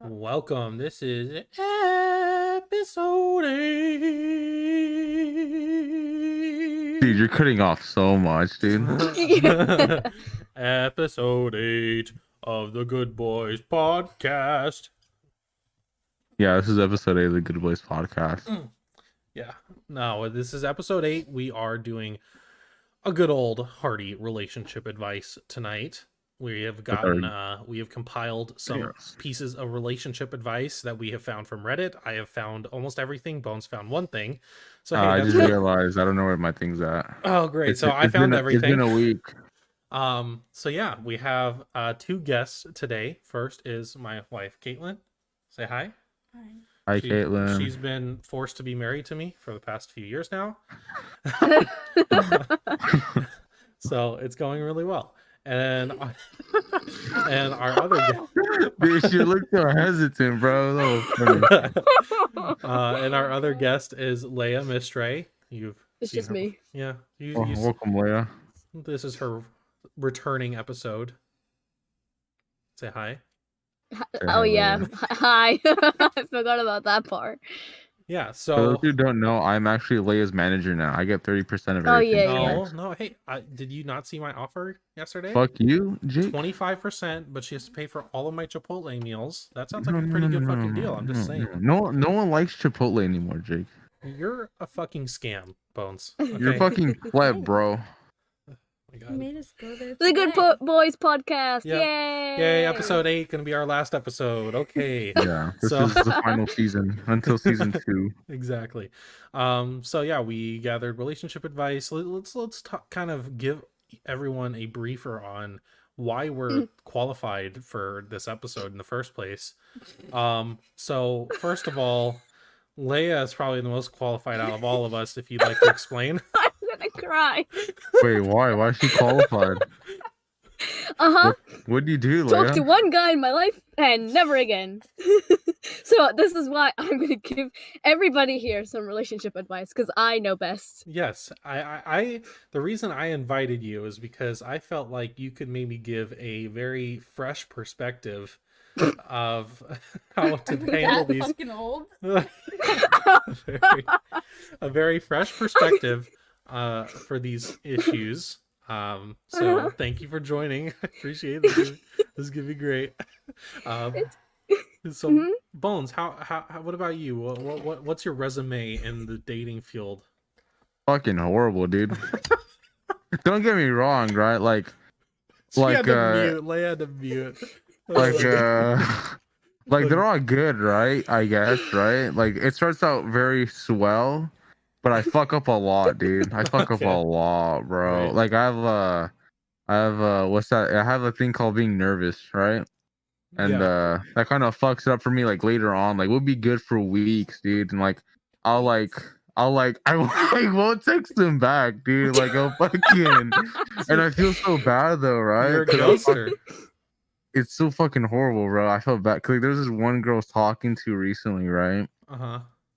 Welcome. This is episode 8. Dude, you're cutting off so much, dude. Episode 8 of the Good Boys podcast. Yeah, this is episode 8 of the Good Boys podcast. Yeah. No, this is episode 8. We are doing a good old hearty relationship advice tonight. We have compiled some pieces of relationship advice that we have found from Reddit. I have found almost everything. Bones found one thing. So hey, I just realized I don't know where my thing's at. Oh, great. I found everything. It's been a week. So yeah, we have two guests today. First is my wife, Caitlin. Say hi. Hi, Caitlin. She's been forced to be married to me for the past few years now. So it's going really well. And our other guest, dude, you look so hesitant, bro. And our other guest is Leia Mistray. It's just her. Me. Yeah. Welcome, Leia. This is her returning episode. Say hi. Oh yeah, hi. I forgot about that part. Yeah, so for those who don't know, I'm actually Leia's manager now. I get 30% of everything. Oh yeah. No. Hey, did you not see my offer yesterday? Fuck you, Jake. 25%, but she has to pay for all of my Chipotle meals. That sounds like a pretty good fucking deal. I'm just saying. No one likes Chipotle anymore, Jake. You're a fucking scam, Bones. Okay? You're fucking pleb, bro. You made us go there. The Good Boys podcast. Yep. Yay! Episode 8 gonna be our last episode. Okay. Yeah. This is the final season until season 2. Exactly. So yeah, we gathered relationship advice. Let's kind of give everyone a briefer on why we're qualified for this episode in the first place. So first of all, Leia is probably the most qualified out of all of us. If you'd like to explain. I'm gonna cry. Wait, why? Why is she qualified? What do you do, Leia? Talk to one guy in my life and never again. So this is why I'm gonna give everybody here some relationship advice because I know best. Yes, I the reason I invited you is because I felt like you could maybe give a very fresh perspective of how to handle these. Fucking old. a very fresh perspective for these issues. So thank you for joining. I appreciate it. This is gonna be great. So Bones, how what about you? What's your resume in the dating field? Fucking horrible, dude. Don't get me wrong, right? Leia had to mute. Like they're all good, right? I guess, right? Like it starts out very swell, but I fuck up a lot, dude. I fuck up a lot, bro. Right. Like I have what's that? I have a thing called being nervous, right? And that kind of fucks it up for me. Like later on, like we'll be good for weeks, dude. And like I won't text them back, dude. Like I'll fucking, and I feel so bad though, right? You're a ghoster. It's so fucking horrible, bro. I felt bad. Cause like, there's this one girl I was talking to recently, right?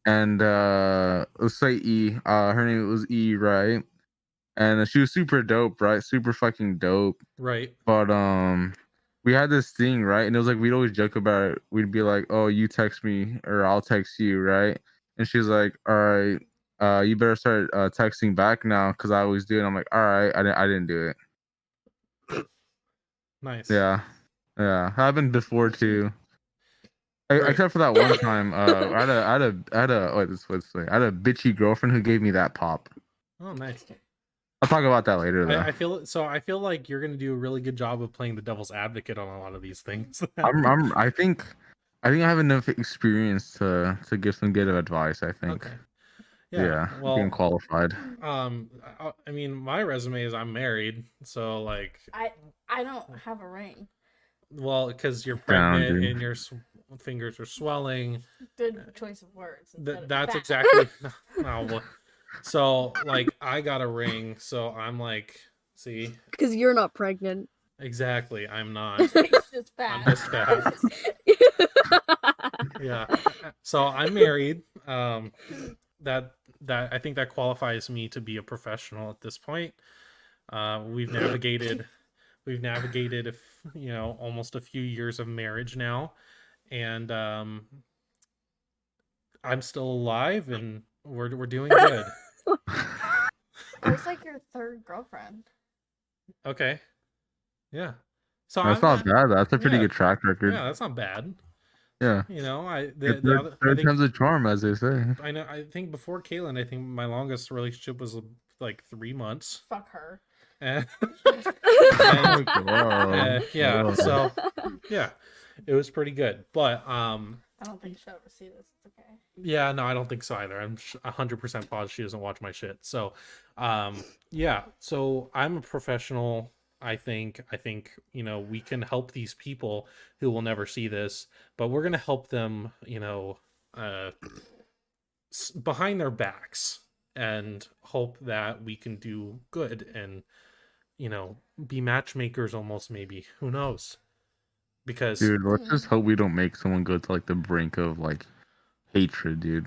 And let's say E. Her name was E, right? And she was super dope, right? Super fucking dope, right? But we had this thing, right? And it was like we'd always joke about it. We'd be like, "Oh, you text me, or I'll text you," right? And she's like, "All right, you better start texting back now, cause I always do." And I'm like, "All right, I didn't do it." Nice. Yeah. Happened before too. Except for that one time, I had a bitchy girlfriend who gave me that pop. Oh, nice. I'll talk about that later, though. I feel like you're gonna do a really good job of playing the devil's advocate on a lot of these things. I think I have enough experience to give some good advice. I think. Okay. Yeah. Well, being qualified. I mean, my resume is I'm married, so like. I don't have a ring. Well, because you're pregnant and your fingers are swelling. Good choice of words. That's exactly. No. So, like, I got a ring, so I'm like, see? Because you're not pregnant. Exactly, I'm not. It's just fat. I'm just fat. Yeah. So I'm married. That I think that qualifies me to be a professional at this point. We've navigated almost a few years of marriage now, and I'm still alive, and we're doing good. I was like your third girlfriend. Okay, yeah. So That's I'm not bad. That's a pretty yeah, good track record. yeah. That's not bad. Yeah. You know, I Third, the other I third think time's a charm, as they say. I know I think before Kaylin, I think my longest relationship was like 3 months. Fuck her. And, Oh, God. yeah, Oh. so yeah, it was pretty good. But I don't think she'll ever see this. It's okay. yeah, no, I don't think so either. I'm 100% positive she doesn't watch my shit. So, yeah. So I'm a professional. I think, you know, we can help these people who will never see this, but we're gonna help them, you know, behind their backs, and hope that we can do good and, you know, be matchmakers almost, maybe. Who knows? Because Dude, let's just hope we don't make someone go to like the brink of like hatred, dude.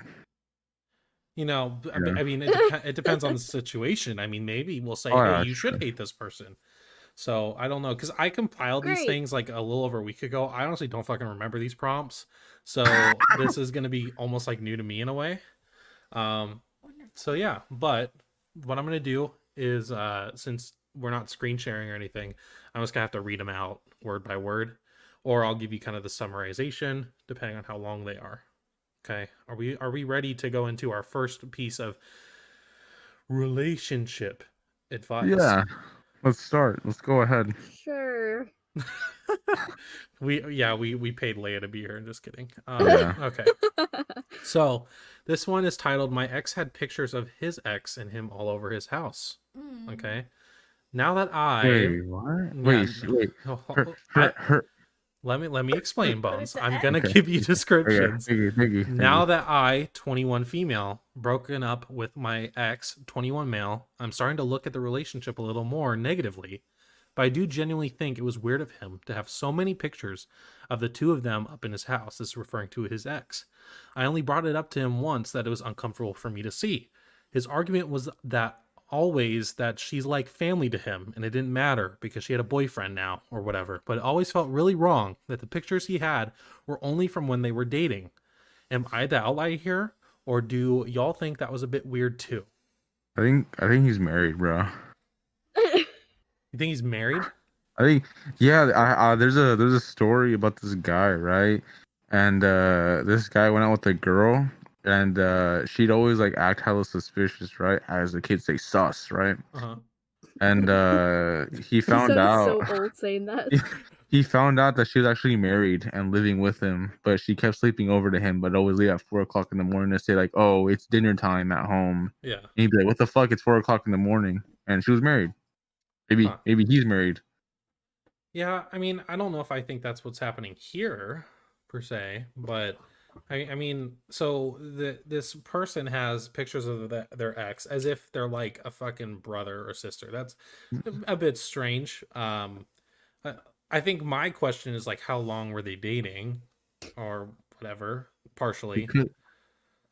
you know, Yeah. I mean, it depends on the situation. I mean, maybe we'll say, Oh, hey, yeah, you should sure. hate this person. So I don't know, because I compiled these Great. things like a little over a week ago. I honestly don't fucking remember these prompts, so this is gonna be almost like new to me in a way. So yeah, but what I'm gonna do is, since we're not screen sharing or anything, I'm just gonna have to read them out word by word, or I'll give you kind of the summarization depending on how long they are. Okay, are we ready to go into our first piece of relationship advice? Yeah. Let's start. Let's go ahead. Sure. we paid Leia to be here. Just kidding. Yeah. Okay. So this one is titled, "My ex had pictures of his ex and him all over his house." Mm. Okay. Now that I Wait, what? Yeah, Wait. let me explain, But Bones. it's I'm an gonna ex. give you Okay, descriptions. thank you. Now that I, 21 female, broken up with my ex, 21 male, I'm starting to look at the relationship a little more negatively. But I do genuinely think it was weird of him to have so many pictures of the two of them up in his house. This is referring to his ex. I only brought it up to him once that it was uncomfortable for me to see. His argument was that always that she's like family to him and it didn't matter because she had a boyfriend now or whatever. But it always felt really wrong that the pictures he had were only from when they were dating. Am I the outlier here, or do y'all think that was a bit weird too? I think he's married, bro. You think he's married? I think there's a story about this guy, right? And this guy went out with a girl, and she'd always like act hella suspicious, right? As the kids say, sus, right? Uh-huh. And he You found sound out so old saying that. he found out that she was actually married and living with him, but she kept sleeping over to him, but always leave at 4 o'clock in the morning to say like, "Oh, it's dinner time at home." Yeah. And he'd be like, "What the fuck? It's 4 o'clock in the morning," and she was married. Huh. Maybe he's married. Yeah, I mean, I don't know if I think that's what's happening here per se, but I mean, so this person has pictures of their ex as if they're like a fucking brother or sister. That's a bit strange. I think my question is like, how long were they dating, or whatever? Partially,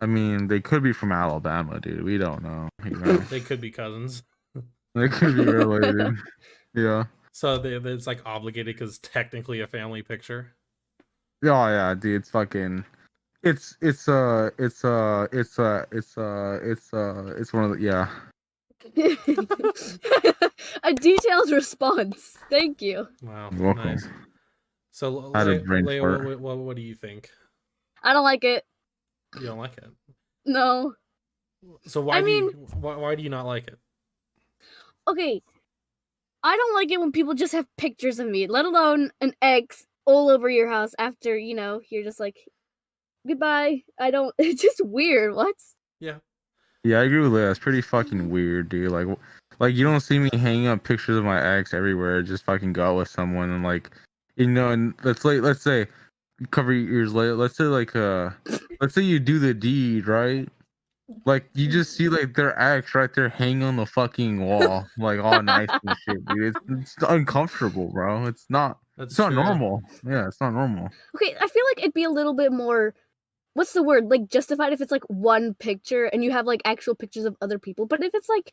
I mean, they could be from Alabama, dude. We don't know. You know? they could be cousins. They could be related. Yeah. So it's like obligated because technically a family picture. Oh yeah, dude. It's fucking. It's one of the yeah. A detailed response. Thank you. Wow, You're welcome. nice. So I had a brain Leia, fart. what do you think? I don't like it. You don't like it? No. So why do you not like it? Okay. I don't like it when people just have pictures of me, let alone an ex all over your house after, you're just like, goodbye. It's just weird. What? Yeah. Yeah, I agree with that. It's pretty fucking weird, dude. Like you don't see me hanging up pictures of my ex everywhere. Just fucking go out with someone and like, and let's say, cover your ears. Let's say you do the deed, right? Like you just see like their ex right there hanging on the fucking wall, like all nice and shit, dude. It's uncomfortable, bro. It's not True. normal. Yeah, it's not normal. Okay, I feel like it'd be a little bit more, what's the word? Like justified if it's like one picture and you have like actual pictures of other people. But if it's like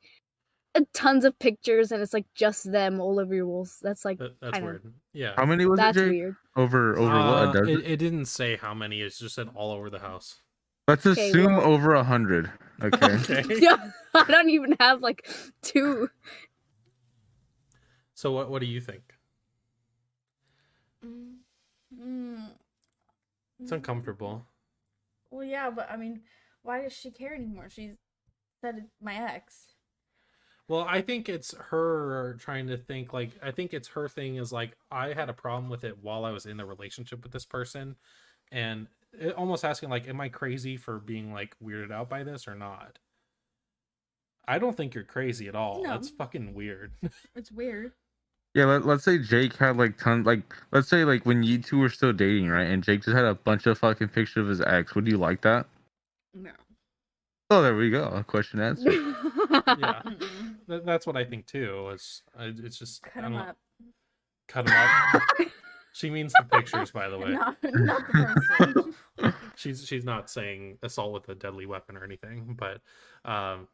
tons of pictures and it's like just them all over your walls. That's like That's kinda, weird. Yeah. How many was it, that's Jake? weird. Over what? A dozen? It didn't say how many. It just said all over the house. Let's Okay, assume well- over 100. Okay. Okay. Yeah, I don't even have like 2. So what do you think? It's uncomfortable. Well, yeah, but I mean, why does she care anymore? She said it's my ex. Well, I think it's her trying to think, like, I think it's her thing is like, I had a problem with it while I was in the relationship with this person, and almost asking like, am I crazy for being like weirded out by this or not? I don't think you're crazy at all. No. That's fucking weird. It's weird. Yeah, let's say Jake had like tons, like, let's say like when you two were still dating, right? And Jake just had a bunch of fucking pictures of his ex. Would you like that? No. Oh, there we go. Question answered. Yeah, Mm-mm. that's what I think too. It's just Cut I him don't- up. Cut him up. She means the pictures, by the way. Not the person. She's not saying assault with a deadly weapon or anything, but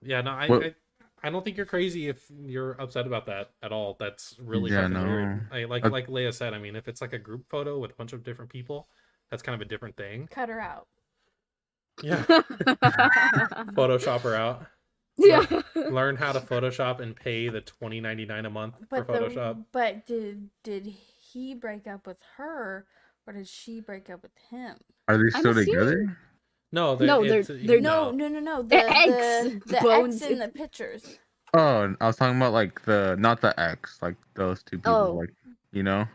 yeah, no, What- I don't think you're crazy if you're upset about that at all. That's really Yeah, fucking weird. no. Like Leia said, I mean, if it's like a group photo with a bunch of different people, that's kind of a different thing. Cut her out. Yeah, Photoshop her out. Yeah. Learn how to Photoshop and pay the $20.99 a month for Photoshop. But did he break up with her, or did she break up with him? Are they still assuming- together? No, No, it's- they're- No. The The ex, the Bones, ex in the pictures. Oh, I was talking about like not the ex, like those two people, Oh. like, you know?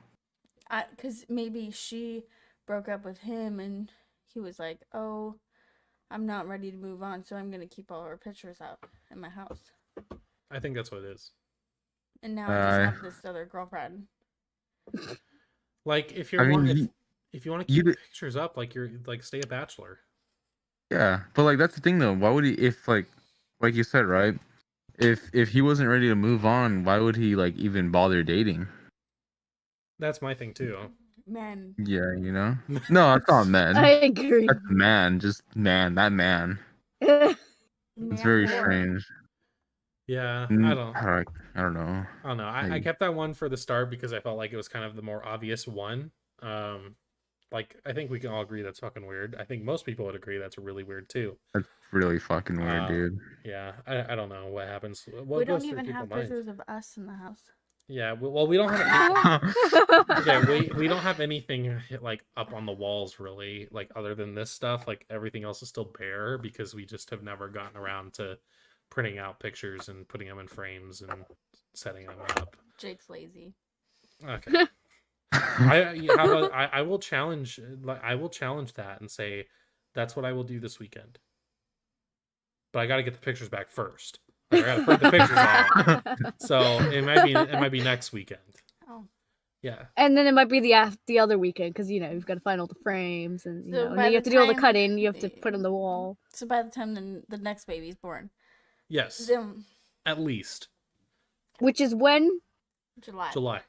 Because maybe she broke up with him, and he was like, "Oh, I'm not ready to move on, so I'm gonna keep all our pictures out in my house." I think that's what it is. And now I just have this other girlfriend. Like if you I mean, want, you- if you want to you keep d- pictures up, like you're like stay a bachelor. Yeah, but like that's the thing though. Why would he, if like you said, right? If he wasn't ready to move on, why would he like even bother dating? That's my thing too. Men. Yeah, you know? No, that's not men. I agree. That's man, just man, that man. It's very strange. Yeah, Mm, I don't I don't know. I don't know. I Maybe. kept that one for the start because I felt like it was kind of the more obvious one. Like I think we can all agree that's fucking weird. I think most people would agree that's really weird too. That's really fucking weird, dude. Yeah, I don't know what happens. What We goes don't through even people's have minds? pictures of us in the house. Yeah, well, we don't have. Yeah, we don't have anything like up on the walls really, like other than this stuff. Like everything else is still bare because we just have never gotten around to printing out pictures and putting them in frames and setting them up. Jake's lazy. Okay. I will challenge that and say that's what I will do this weekend. But I got to get the pictures back first. Like, I got to print the pictures out. So it might be next weekend. Oh. Yeah. And then it might be the other weekend because you've got to find all the frames and So and by then you have the to do all the time- cutting. You have to put on the wall. So by the time the next baby's born, Yes. then At least Which is when? July. July.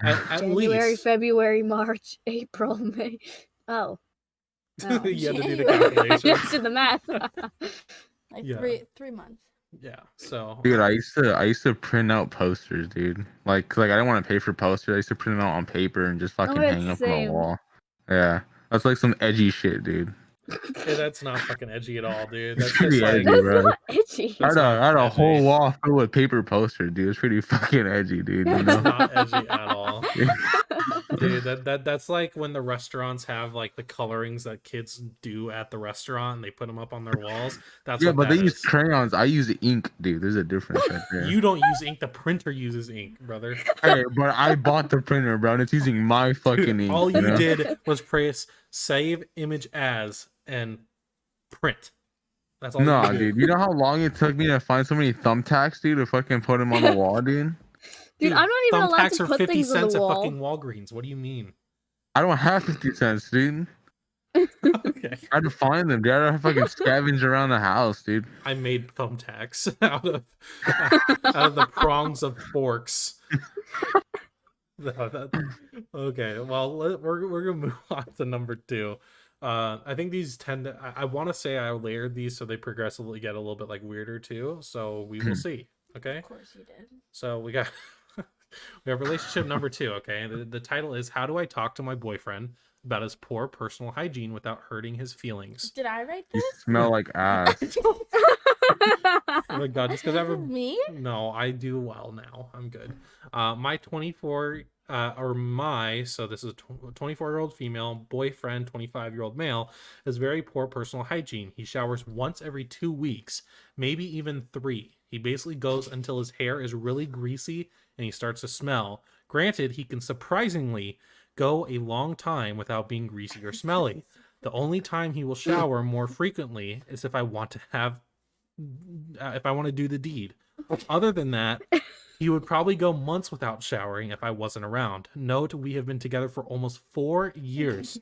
at January, least. February, March, April, May. Oh. Oh. You had to do the January. calculations. Just did the math. Like Yeah. 3 months. Yeah. So Dude, I used to print out posters, dude. Like I didn't want to pay for posters. I used to print them out on paper and just fucking it's hang the up on same. the wall. Yeah, that's like some edgy shit, dude. hey, that's not fucking edgy at all, dude. That's pretty just like edgy. That's Bro. not edgy. I It's had not a whole edgy. wall filled with paper posters, dude. It's pretty fucking edgy, dude. You it's know? not edgy at all. Dude, that's like when the restaurants have like the colorings that kids do at the restaurant and they put them up on their walls. That's Yeah, what but that they use is. crayons. I use ink, dude. There's a difference right there. You don't use ink, the printer uses ink, brother. Hey, but I bought the printer, bro, and it's using my fucking Dude, ink. all you know? did was press save image as and print. That's all Nah, you did. dude. You know how long it took me to find so many thumbtacks, dude, to fucking put them on the wall, dude? Dude, I'm not even allowed thumbtacks to are put 50 things on cents the at wall. fucking Walgreens. What do you mean? I don't have 50 cents, dude. Okay. I had to find them, dude. I had to fucking scavenge around the house, dude. I made thumbtacks out of the prongs of forks. Okay, well we're gonna move on to number 2. I think these tend to. I want to say I layered these so they progressively get a little bit like weirder too. So we will see. Okay. Of course you did. So we got we have relationship number 2. Okay. The title is "How Do I Talk to My Boyfriend About His Poor Personal Hygiene Without Hurting His Feelings?" Did I write You this? smell like ass. Oh my god, just because I have a Me? no, I do well now. I'm good. My 24 or my so this is a 24-year-old female boyfriend, 25-year-old male, has very poor personal hygiene. He showers once every 2 weeks, maybe even 3. He basically goes until his hair is really greasy and he starts to smell. Granted, he can surprisingly go a long time without being greasy or smelly. The only time he will shower more frequently is if I want to do the deed. Other than that, he would probably go months without showering if I wasn't around. Note, we have been together for almost 4 years.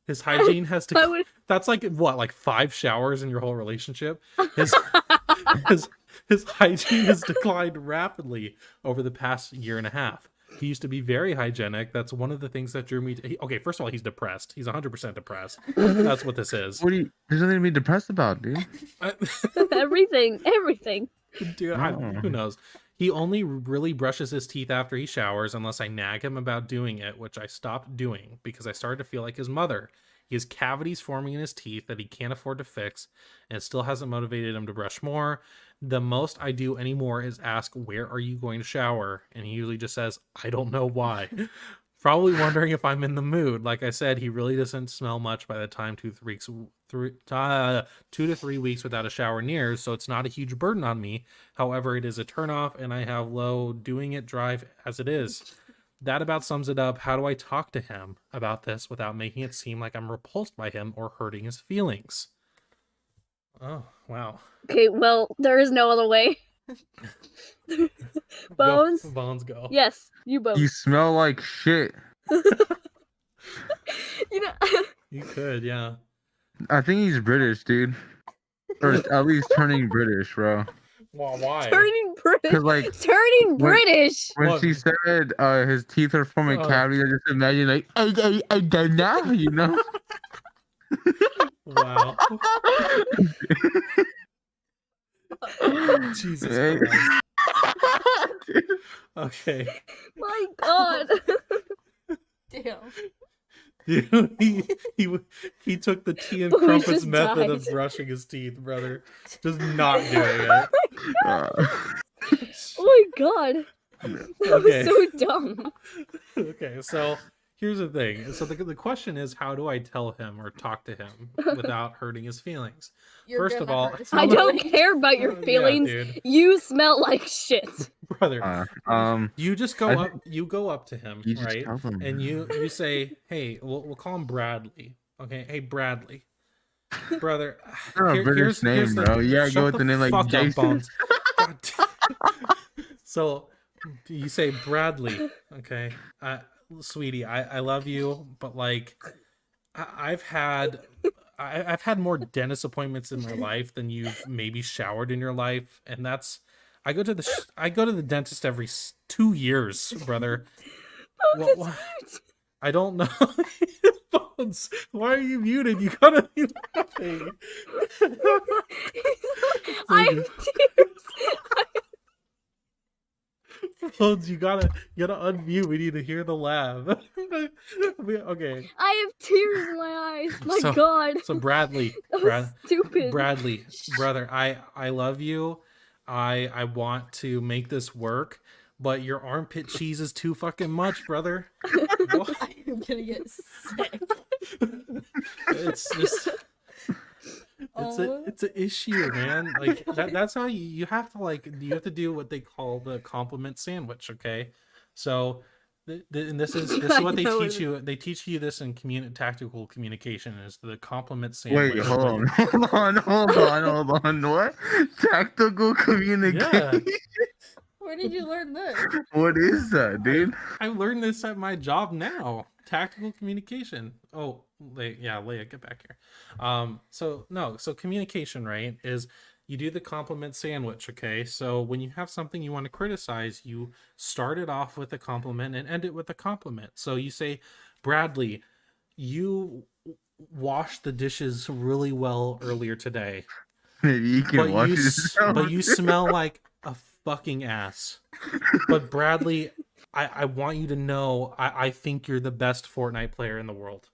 His hygiene has to. That's like what, like 5 showers in your whole relationship? His his hygiene has declined rapidly over the past year and a half. He used to be very hygienic. That's one of the things that drew me to. Okay, first of all, he's depressed. He's 100% depressed. That's what this is. What do you? There's nothing to be depressed about, dude. everything. Dude, who knows? He only really brushes his teeth after he showers unless I nag him about doing it, which I stopped doing because I started to feel like his mother. He has cavities forming in his teeth that he can't afford to fix, and it still hasn't motivated him to brush more. The most I do anymore is ask, "Where are you going to shower?" And he usually just says, "I don't know why." Probably wondering if I'm in the mood. Like I said, he really doesn't smell much by the time 2 to 3 weeks without a shower nears, so it's not a huge burden on me. However, it is a turnoff, and I have low doing it drive as it is. That about sums it up. How do I talk to him about this without making it seem like I'm repulsed by him or hurting his feelings? Oh, wow. Okay, well, there is no other way. Bones? Bones, go. Yes, you both. You smell like shit. You know, You could, yeah. I think he's British, dude. Or at least turning British, bro. Well, why? turning British. 'Cause, like, Turning British. when What? she said his teeth are forming cavities, I just imagine like I don't know, you know. Wow. Jesus Christ. Okay. My God. Damn. Dude, he took the tea and Bones crumpets just method of died. brushing his teeth, brother. Just not doing it. Oh my God. That Okay. was so dumb. Okay, so here's the thing. So the question is, how do I tell him or talk to him without hurting his feelings? You're First of gonna all, hurt his I don't feelings. care about your Yeah, feelings. dude. You smell like shit. Brother, you just go I up. You go up to him, You just right? tell them. And you say, "Hey, we'll call him Bradley." Okay, hey Bradley, brother. Not a British name, bro. You gotta shut go with the name like fuck up, Jason. Bones. God so you say Bradley, okay? Sweetie, I love you, but like I've had more dentist appointments in my life than you've maybe showered in your life, and that's I go to the dentist every 2 years, brother. What? I don't know. Bones, why are you muted? You gotta be laughing. I have tears. Bones, you gotta unmute. We need to hear the laugh. Okay. I have tears in my eyes. My So- God. So Bradley, That was stupid. Bradley, brother, I love you. I want to make this work, but your armpit cheese is too fucking much, brother. What? I'm gonna get sick. It's just Oh. it's an issue, man. Like that's how you have to do what they call the compliment sandwich, okay? So and this is what they I know teach it. you. They teach you this in tactical communication is the compliment sandwich. Wait, hold on. What? Tactical communication. Yeah. Where did you learn this? What is that, dude? I learned this at my job now. Tactical communication. Oh, Leia, get back here. So communication, right, is you do the compliment sandwich, okay? So when you have something you want to criticize, you start it off with a compliment and end it with a compliment. So you say, Bradley, you washed the dishes really well earlier today, Maybe you can but watch but you it. smell like a fucking ass. But Bradley, I want you to know I think you're the best Fortnite player in the world.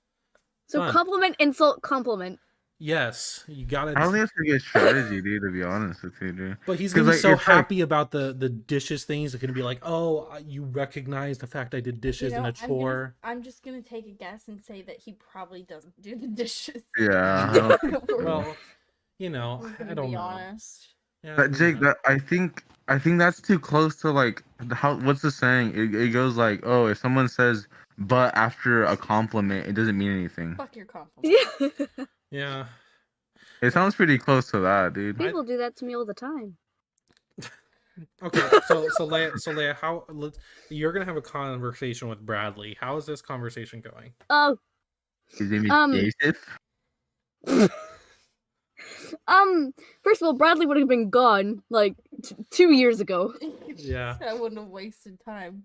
So Done. compliment, insult, compliment. Yes, you got it. I don't think it's a good strategy, dude. To be honest with you, dude. But he's gonna be Because so it's like, happy about the dishes things. It's gonna be like, oh, you recognize the fact I did dishes in a chore. I'm just gonna take a guess and say that he probably doesn't do the dishes. yeah. I don't think so. Well, you know, We're I gonna don't be know. honest. Yeah, But Jake, that I think that's too close to like how what's the saying? It goes like, oh, if someone says but after a compliment, it doesn't mean anything. Fuck your compliment. Yeah. yeah. It sounds pretty close to that, dude. People do that to me all the time. Okay, so Leia, you're gonna have a conversation with Bradley. How is this conversation going? Oh, His name is Joseph. First of all, Bradley would have been gone like 2 years ago. Yeah. I wouldn't have wasted time.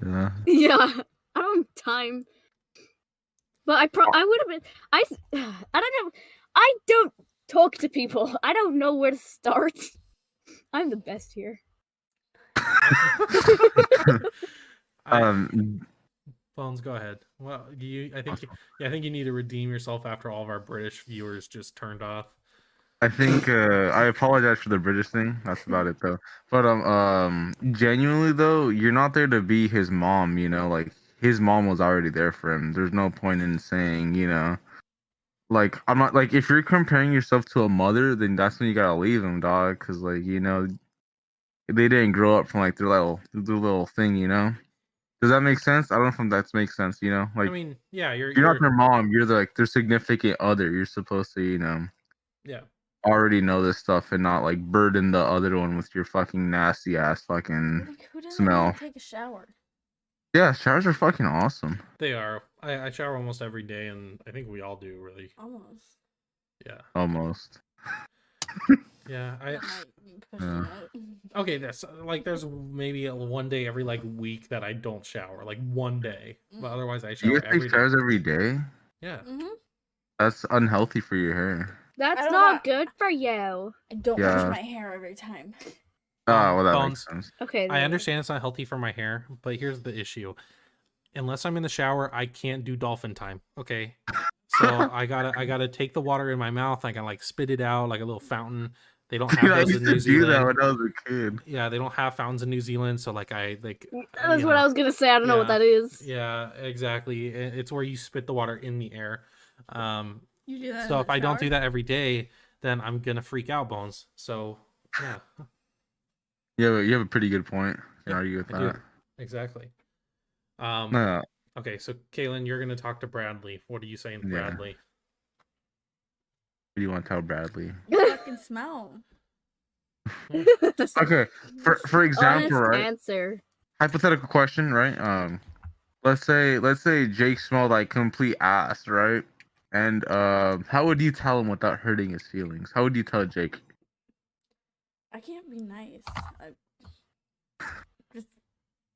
Yeah. Yeah, I don't have time. But I would have been. I don't know. I don't talk to people. I don't know where to start. I'm the best here. Bones, go ahead. Well, I think you need to redeem yourself after all of our British viewers just turned off. I think I apologize for the British thing. That's about it though. But genuinely though, you're not there to be his mom, you know, like his mom was already there for him. There's no point in saying, you know, like I'm not like if you're comparing yourself to a mother, then that's when you gotta leave him, dog, because like, you know, they didn't grow up from like their little thing, you know. Does that make sense? I don't know if that makes sense, you know. Like I mean, yeah, you're not their mom, you're like their significant other. You're supposed to, you know, yeah. already know this stuff and not like burden the other one with your fucking nasty ass fucking Like, who doesn't smell. want to take a shower? Yeah, showers are fucking awesome. They are. I shower almost every day, and I think we all do, really. Almost. Yeah. Almost. Yeah. That might be pushing it. Okay, there's maybe one day every like week that I don't shower, like one day, but otherwise I You shower guys every take day. showers every day? Yeah. Mm-hmm. That's unhealthy for your hair. That's don't not have- good for you. I don't Yeah. wash my hair every time. Oh, well, that Bones. makes sense. Okay. I understand it's not healthy for my hair, but here's the issue. Unless I'm in the shower, I can't do dolphin time. Okay. So I gotta take the water in my mouth. I gotta like spit it out like a little fountain. They don't have Dude, I those used in New to do that Zealand. when I was a kid. Yeah, they don't have fountains in New Zealand. So like That's you what know. I was gonna say. I don't know what Yeah. that is. Yeah, exactly. It's where you spit the water in the air. You do that. So in if the I don't do shower? that every day, then I'm gonna freak out, Bones. So yeah, You have a pretty good point. Can Yep, argue with I do. that. Exactly. No, Okay, so Kaylin, you're gonna talk to Bradley. What are you saying to Yeah. Bradley? what do you want to tell Bradley? You fucking smell. Just Okay, for example, honest right? answer. Hypothetical question, right? Let's say Jake smelled like complete ass, right? And how would you tell him without hurting his feelings? How would you tell Jake? I can't be nice. Just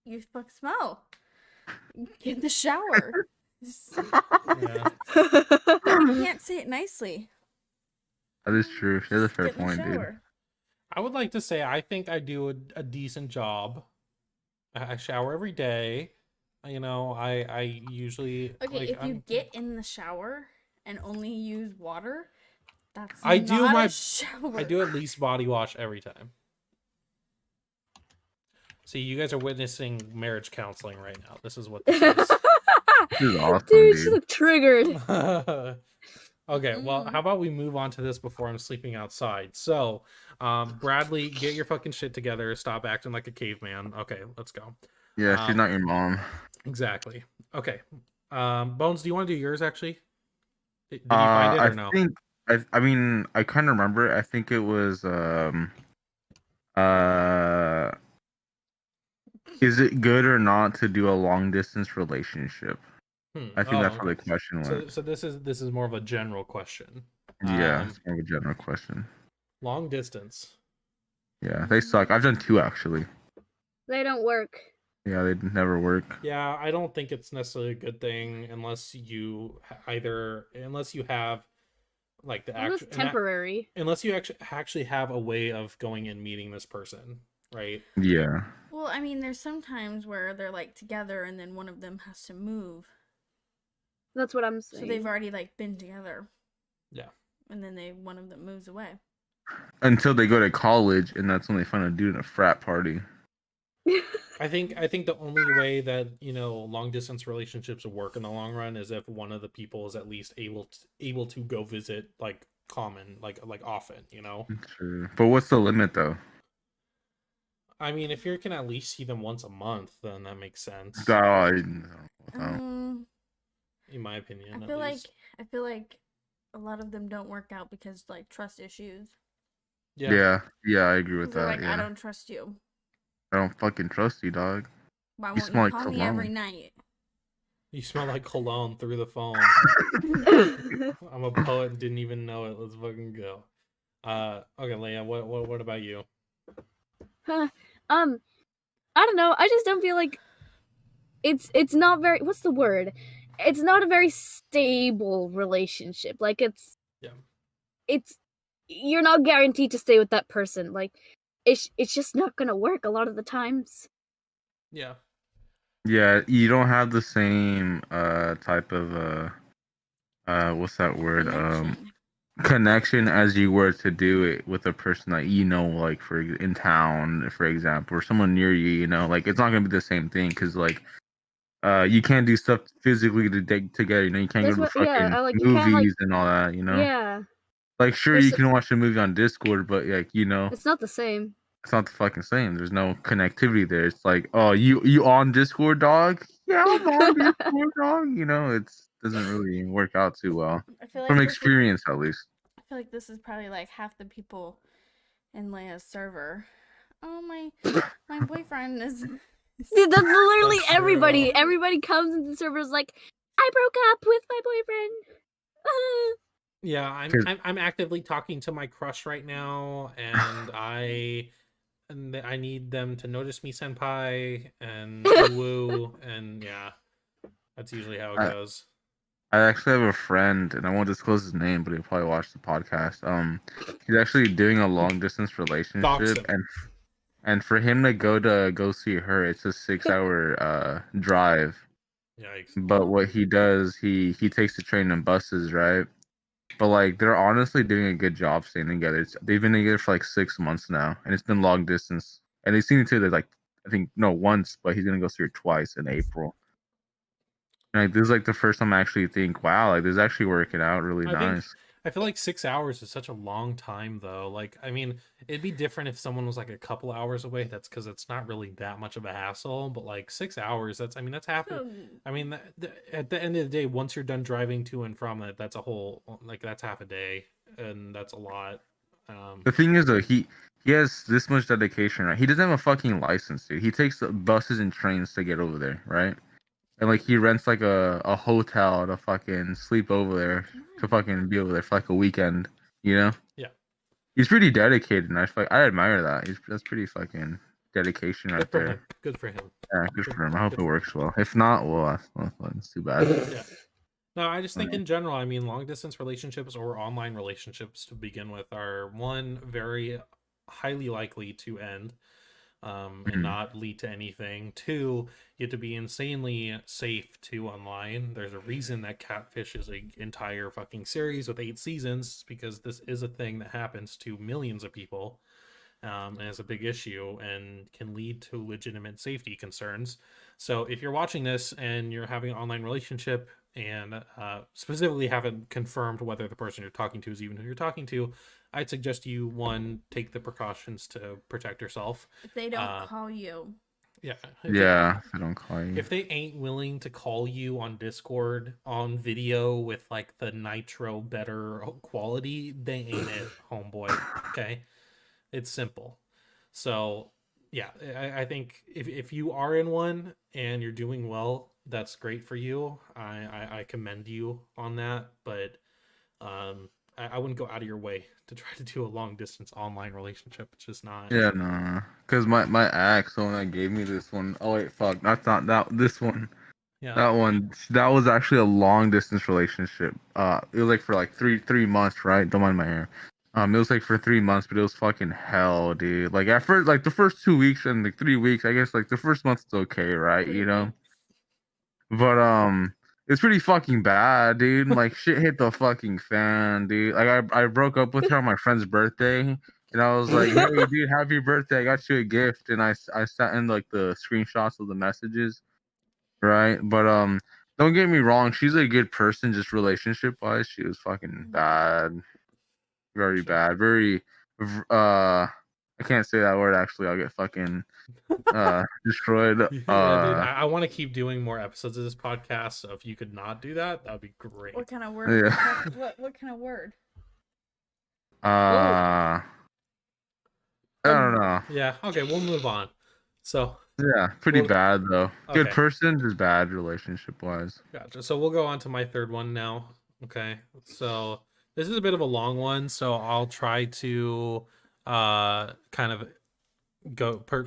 you fuck smell. Get in the shower. Yeah. I can't say it nicely. That is true. She has a Just fair get in the point, dude. shower. I would like to say I think I do a decent job. I shower every day. You know, I usually Okay, like, if you I'm- get in the shower and only use water, that's I do not my- a shower. I do at least body wash every time. See, you guys are witnessing marriage counseling right now. This is what this is. This is awesome, Dude, she dude. looked triggered. Okay, well, Mm. how about we move on to this before I'm sleeping outside? So, Bradley, get your fucking shit together. Stop acting like a caveman. Okay, let's go. Yeah, she's not your mom. Exactly. Okay. Bones, do you want to do yours actually? Did you find it or no? I mean, I kind of remember. I think it was is it good or not to do a long distance relationship? I think that's how the okay. question went. So this is more of a general question. Yeah, it's more of a general question. Long distance. Yeah, they suck. I've done two actually. They don't work. Yeah, they'd never work. Yeah, I don't think it's necessarily a good thing unless unless you have like the Well, that's actual temporary. unless you actually have a way of going and meeting this person, right? Yeah. Well, I mean, there's some times where they're like together and then one of them has to move. That's what I'm saying. So they've already like been together. Yeah. And then one of them moves away. Until they go to college, and that's when they find a dude in a frat party. I think the only way that long distance relationships will work in the long run is if one of the people is at least able to go visit like often. True. But what's the limit though? I mean, if you can at least see them once a month, then that makes sense. Oh, In my opinion, I feel like a lot of them don't work out because like trust issues. Yeah, I agree with They're that. like, Yeah. I don't trust you. I don't fucking trust you, dog. Why You won't smell you like call me cologne. every night? You smell like cologne through the phone. I'm a poet and didn't even know it. Let's fucking go. Okay, Leia, what about you? I don't know. I just don't feel like it's not very. What's the word? It's not a very stable relationship. Like it's you're not guaranteed to stay with that person. Like it's just not gonna work a lot of the times. Yeah. Yeah, you don't have the same type of what's that word? Connection as you were to do it with a person that like for in town, for example, or someone near you. Like it's not gonna be the same thing because like you can't do stuff physically together. You can't go to the fucking like you movies can't like and all that. yeah. Like sure There's you can watch the movie on Discord, but like it's not the same. it's not the fucking same. There's no connectivity there. It's like, oh, you on Discord, dog? Yeah, I'm on Discord, dog. It doesn't really work out too well I feel like from experience, at least. I feel like this is probably like half the people in Leia's server. Oh my boyfriend is. Dude, that's literally That's everybody. true. Everybody comes into the servers like, I broke up with my boyfriend. Yeah, I'm actively talking to my crush right now, and I need them to notice me, senpai, and woo, and yeah, that's usually how it goes. I actually have a friend, and I won't disclose his name, but he'll probably watch the podcast. He's actually doing a long distance relationship, and for him to go see her, it's a 6-hour drive. Yikes. But what he does, he takes the train and buses, right? But like they're honestly doing a good job staying together. They've been together for like 6 months now, and it's been long distance. And they've seen each other like I think no once, but he's gonna go see her twice in April. And, like this is like the first time I actually think, wow, like this is actually working out really nice. I feel like 6 hours is such a long time, though. Like, I mean, it'd be different if someone was like a couple hours away. That's because it's not really that much of a hassle. But like 6 hours, that's half. I mean, at the end of the day, once you're done driving to and from it, that's a whole that's half a day, and that's a lot. The thing is, though, he has this much dedication, right? He doesn't have a fucking license, dude. He takes the buses and trains to get over there, right? And like he rents like a hotel to fucking sleep over there, to fucking be over there for like a weekend, Yeah. He's pretty dedicated, and I admire that. That's pretty fucking dedication right there. Good for him. Yeah, good for him. I hope it works well. If not, well, it's too bad. Yeah. No, I just think in general, I mean, long distance relationships or online relationships to begin with are one, very highly likely to end and not lead to anything. Two, you have to be insanely safe to online. There's a reason that Catfish is an entire fucking series with 8 seasons, because this is a thing that happens to millions of people. And is a big issue and can lead to legitimate safety concerns. So if you're watching this and you're having an online relationship and specifically haven't confirmed whether the person you're talking to is even who you're talking to, I'd suggest you, one, take the precautions to protect yourself. If they don't call you. Yeah. If they don't call you. If they ain't willing to call you on Discord on video with like the nitro better quality, they ain't it, homeboy. Okay. It's simple. So yeah, I think if you are in one and you're doing well, that's great for you. I commend you on that. But I wouldn't go out of your way to try to do a long distance online relationship. It's just not. Yeah, nah. Cause my ex, the one that gave me this one. Oh wait, fuck. That's not that. This one. Yeah. That one. That was actually a long distance relationship. It was like for like three months, right? Don't mind my hair. It was like for 3 months, but it was fucking hell, dude. Like at first, like the first 2 weeks and like 3 weeks, I guess like the first month's okay, right? You know. But it's pretty fucking bad, dude. Like shit hit the fucking fan, dude. Like I broke up with her on my friend's birthday, and I was like, "Hey, dude, happy birthday! I got you a gift." And I sent in like the screenshots of the messages, right? But don't get me wrong, she's a good person, just relationship wise. She was fucking bad, very bad, very I can't say that word actually. I'll get fucking destroyed. Yeah, dude. I want to keep doing more episodes of this podcast. So if you could not do that, that'd be great. What kind of word? Yeah. What kind of word? I don't know. Yeah. Okay, we'll move on. So Yeah, pretty bad though. Good Okay. person, just bad relationship wise. gotcha. So we'll go on to my third one now. Okay. So this is a bit of a long one, so I'll try to kind of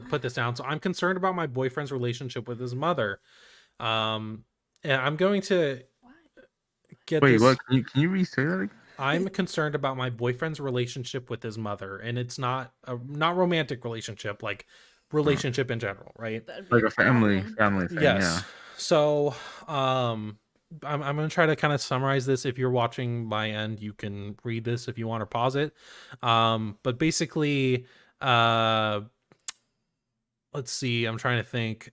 put this down. So I'm concerned about my boyfriend's relationship with his mother. And I'm going to get Wait, this. what? Can you re-say that again? I'm concerned about my boyfriend's relationship with his mother, and it's not a not romantic relationship, like relationship in general, right? Like a family thing. Yes. Yeah. So, I'm gonna try to kind of summarize this. If you're watching my end, you can read this if you want to pause it. But basically, let's see. I'm trying to think.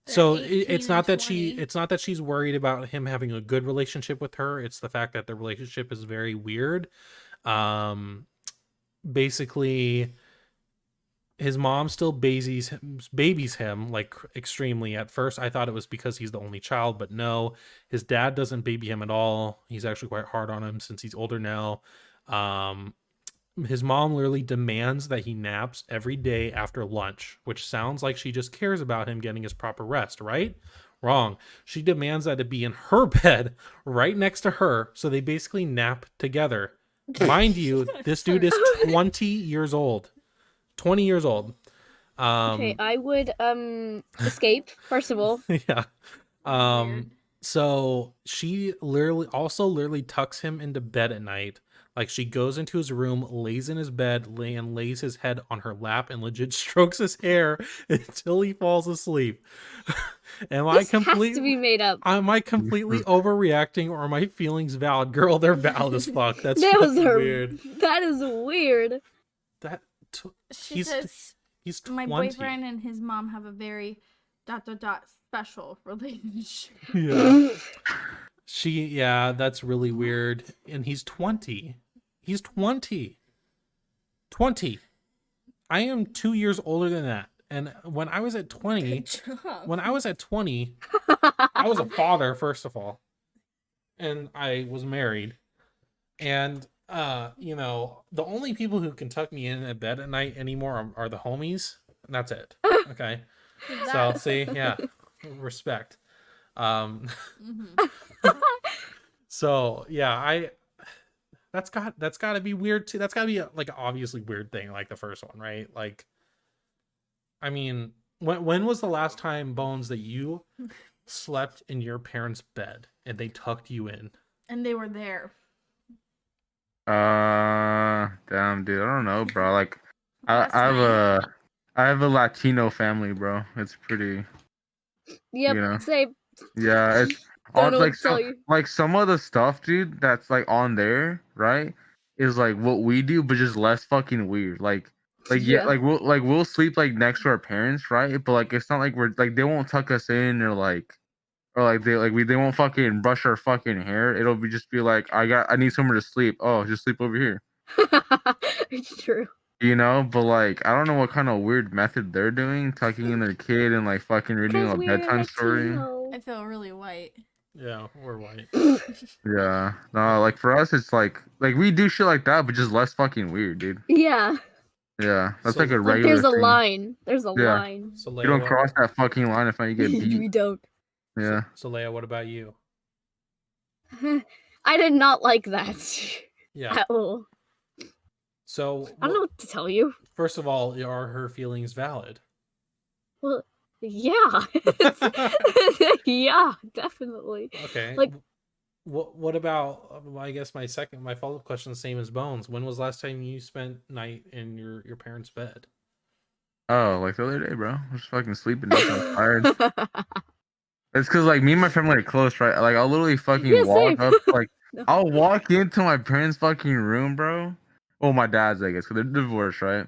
So it's not that she's worried about him having a good relationship with her. It's the fact that the relationship is very weird. Basically, his mom still babies him like extremely. At first I thought it was because he's the only child, but no, his dad doesn't baby him at all. He's actually quite hard on him since he's older now. His mom literally demands that he naps every day after lunch, which sounds like she just cares about him getting his proper rest, right? Wrong. She demands that it be in her bed right next to her, so they basically nap together. Mind you, this dude is 20 years old. 20 years old. Okay, I would escape first of all. Yeah. So she literally tucks him into bed at night. Like she goes into his room, lays in his bed, and lays his head on her lap and legit strokes his hair until he falls asleep. Has to be made up. Am I completely overreacting, or are my feelings valid? Girl, they're valid as fuck. That's weird. That is weird. She says he's 20. My boyfriend and his mom have a very ... special relationship. Yeah. That's really weird. And he's 20. He's 20. 20. I am 2 years older than that. And when I was at 20, I was a father, first of all. And I was married. And the only people who can tuck me in at bed at night anymore are the homies. And that's it. Okay. So see, yeah. Respect. So yeah, that's gotta be weird too. That's gotta be like an obviously weird thing, like the first one, right? Like, I mean, when was the last time, Bones, that you slept in your parents' bed and they tucked you in? And they were there. Damn, dude, I don't know, bro. Like, I have a Latino family, bro. It's pretty. Yep, same. Yeah, it's like some of the stuff, dude, that's like on there, right? Is like what we do, but just less fucking weird. Like we'll sleep like next to our parents, right? But like it's not like we're like they won't tuck us in or they won't fucking brush our fucking hair. It'll just be like I need somewhere to sleep. Oh, just sleep over here. It's true. But like I don't know what kind of weird method they're doing, tucking in their kid and like fucking reading a bedtime story. I feel really white. Yeah, we're white. Yeah. No, like for us it's like we do shit like that, but just less fucking weird, dude. Yeah. Yeah. That's like a regular there's a thing. line. There's a line. So Leia, you don't cross that fucking line if you get beat. We don't. Yeah. So Leia, what about you? I did not like that Yeah. at all. So I don't know what to tell you. first of all, are her feelings valid? Well, yeah. Yeah, definitely. Okay. Like, what about I guess my follow-up question is the same as Bones. When was the last time you spent night in your parents' bed? Oh, like the other day, bro. I was just fucking sleeping. I was tired. It's because like me and my family are close, right? Like I'll literally fucking Yeah, walk same. up, like No. I'll walk into my parents' fucking room, bro. Well, my dad's, I guess, because they're divorced, right?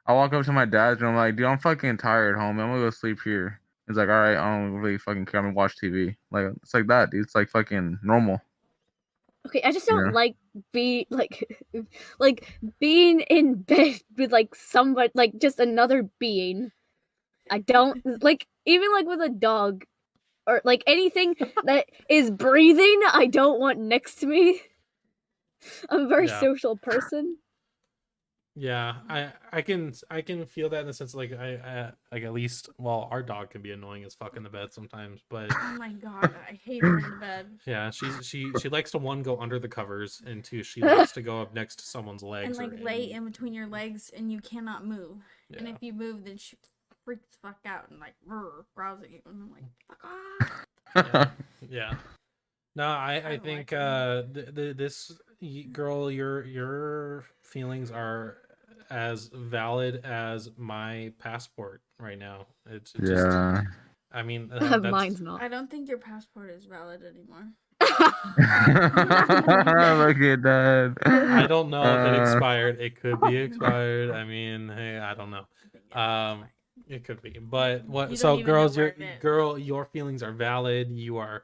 I walk up to my dad's room, I'm like, dude, I'm fucking tired, homie. I'm gonna go sleep here. He's like, all right, I don't really fucking care. I'm gonna watch TV. Like it's like that, dude. It's like fucking normal. Okay, I just You don't know? like like being in bed with like somebody, like just another being. I don't like, even like with a dog or like anything that is breathing. I don't want next to me. I'm a very Yeah. social person. Yeah, I can feel that in the sense like I like at least our dog can be annoying as fuck in the bed sometimes, but Oh my god, I hate her in the bed. yeah, she likes to one go under the covers and two she likes to go up next to someone's And legs like lay in between your legs and you cannot move. And Yeah. if you move, then she freaks the fuck out and like growls at you. And I'm like, fuck off. Yeah. No, I don't think like this girl, your feelings are as valid as my passport right now. It's just, Yeah. I mean, Mine's not. I don't think your passport is valid anymore. Look at that. I don't know if it expired. It could be expired. I mean, hey, I don't know. I think it's expired. It could be. But what? You So don't even know girls, where it is. your feelings are valid. You are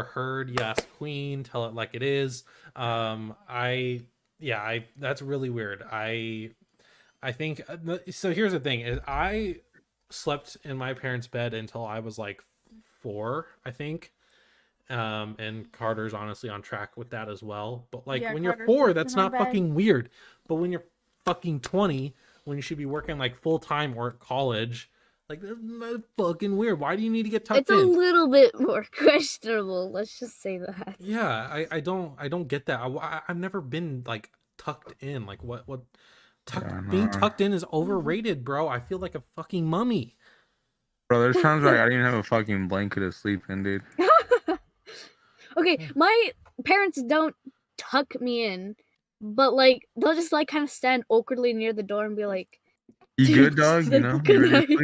heard. Yes, queen. Tell it like it is. That's really weird. I think so. Here's the thing: is I slept in my parents' bed until I was like 4, I think. And Carter's honestly on track with that as well. But like Yeah, when Carter you're 4, sleeps that's in our not bed. fucking weird. But when you're fucking 20, when you should be working like full time or at college, like that's fucking weird. Why do you need to get tucked It's a in? little bit more questionable. Let's just say that. Yeah, I don't get that. I've never been like tucked in. Like what being tucked in is overrated, bro. I feel like a fucking mummy. Bro, there's times like I didn't even have a fucking blanket to sleep in, dude. Okay, my parents don't tuck me in, but like they'll just like kind of stand awkwardly near the door and be like, You good, Just dog? You like, know, you "Good ready to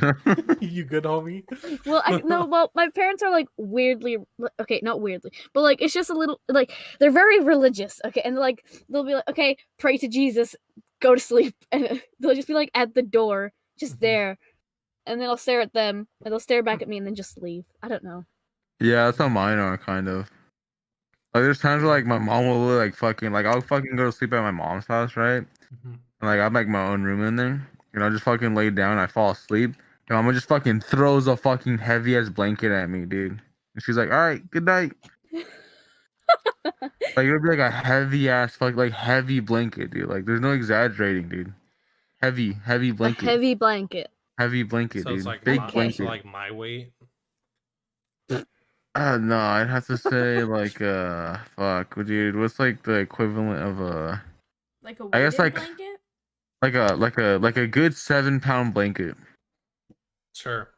night." sleep? You good, homie? Well, my parents are like weirdly, okay, not weirdly, but like it's just a little like they're very religious, okay, and like they'll be like, okay, pray to Jesus, go to sleep, and they'll just be like at the door, just there, and then I'll stare at them, and they'll stare back at me, and then just leave. I don't know. Yeah, that's how mine are, kind of. Like, there's times where like my mom will like fucking like I'll fucking go to sleep at my mom's house, right? Mhm. And like I have like my own room in there, and I'll just fucking lay down. I fall asleep, and mama just fucking throws a fucking heavy ass blanket at me, dude. And she's like, "All right, good night." Like it'll be like a heavy ass heavy blanket, dude. Like there's no exaggerating, dude. Heavy A blanket. heavy blanket. Heavy blanket, So dude. it's like Big Okay. blanket. so like my weight. No, I'd have to say like fuck, dude. What's like the equivalent of Like a I guess, weighted like- blanket? like a good 7-pound blanket. Sure.